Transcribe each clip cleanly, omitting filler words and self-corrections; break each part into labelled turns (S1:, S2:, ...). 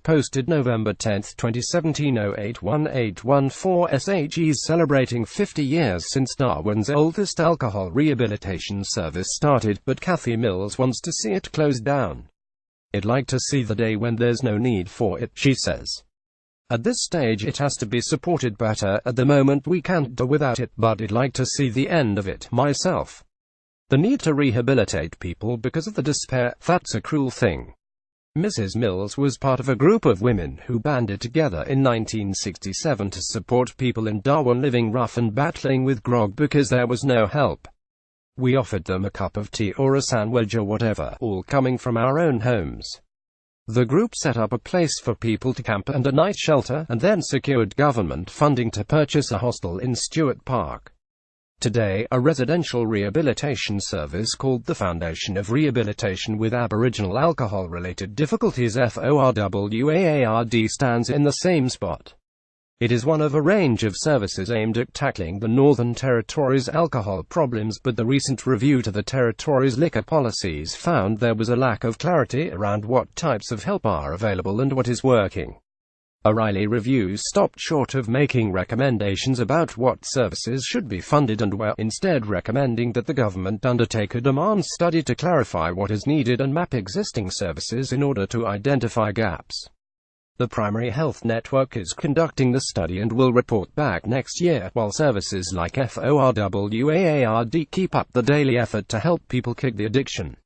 S1: posted November 10, 2017 081814 SHE's celebrating 50 years since Darwin's oldest alcohol rehabilitation service started, but Kathy Mills wants to see it closed down. "I'd like to see the day when there's no need for it," she says. "At this stage it has to be supported better. At the moment we can't do without it, but I'd like to see the end of it myself. The need to rehabilitate people because of the despair, that's a cruel thing." Mrs. Mills was part of a group of women who banded together in 1967 to support people in Darwin living rough and battling with grog because there was no help. "We offered them a cup of tea or a sandwich or whatever, all coming from our own homes. The group set up a place for people to camp and a night shelter, and then secured government funding to purchase a hostel in Stewart Park. Today, a residential rehabilitation service called the Foundation of Rehabilitation with Aboriginal Alcohol-Related Difficulties FORWAARD stands in the same spot. It is one of a range of services aimed at tackling the Northern Territory's alcohol problems, but the recent review to the Territory's liquor policies found there was a lack of clarity around what types of help are available and what is working. A Riley review stopped short of making recommendations about what services should be funded and where, instead recommending that the government undertake a demand study to clarify what is needed and map existing services in order to identify gaps. The Primary Health Network is conducting the study and will report back next year, while services like FORWAARD keep up the daily effort to help people kick the addiction.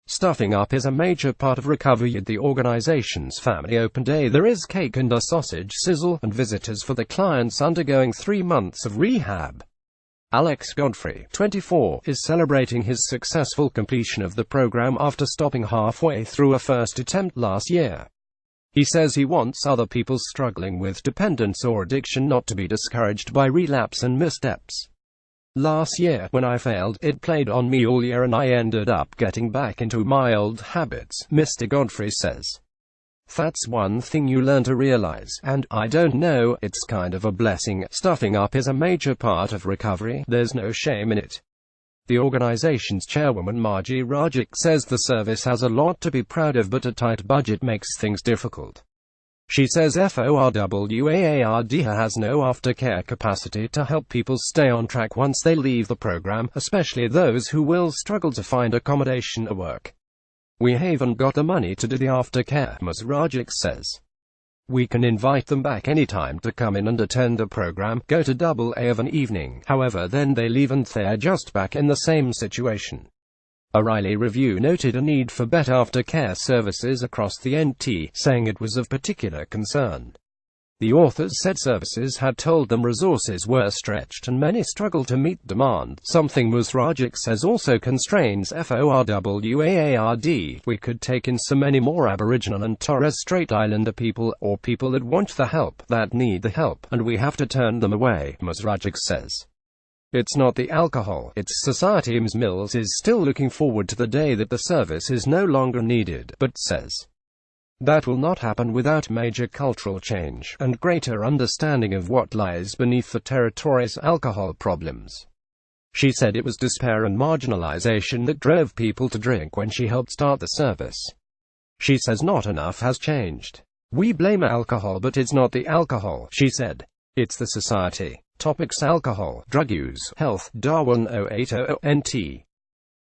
S1: Stuffing up is a major part of recovery at the organization's family open day. There is cake and a sausage sizzle, and visitors for the clients undergoing 3 months of rehab. Alex Godfrey, 24, is celebrating his successful completion of the program after stopping halfway through a first attempt last year. He says he wants other people struggling with dependence or addiction not to be discouraged by relapse and missteps. "Last year, when I failed, it played on me all year and I ended up getting back into my old habits," Mr. Godfrey says. "That's one thing you learn to realize, and, I don't know, it's kind of a blessing. Stuffing up is a major part of recovery. There's no shame in it." The organization's chairwoman Margie Rajic says the service has a lot to be proud of, but a tight budget makes things difficult. She says FORWAARD has no aftercare capacity to help people stay on track once they leave the program, especially those who will struggle to find accommodation or work. "We haven't got the money to do the aftercare," Ms. Rajic says. "We can invite them back anytime to come in and attend the program, go to AA of an evening, however, then they leave and they're just back in the same situation." A Riley review noted a need for better aftercare services across the NT, saying it was of particular concern. The authors said services had told them resources were stretched and many struggled to meet demand, something Ms. Rajic says also constrains FORWAARD. "We could take in so many more Aboriginal and Torres Strait Islander people, or people that want the help, that need the help, and we have to turn them away," Ms. Rajic says. "It's not the alcohol, it's society." Ms. Mills is still looking forward to the day that the service is no longer needed, but says that will not happen without major cultural change and greater understanding of what lies beneath the Territory's alcohol problems. She said it was despair and marginalization that drove people to drink when she helped start the service. She says not enough has changed. "We blame alcohol, but it's not the alcohol," she said. "It's the society." Topics: alcohol, drug use, health. Darwin 080 NT.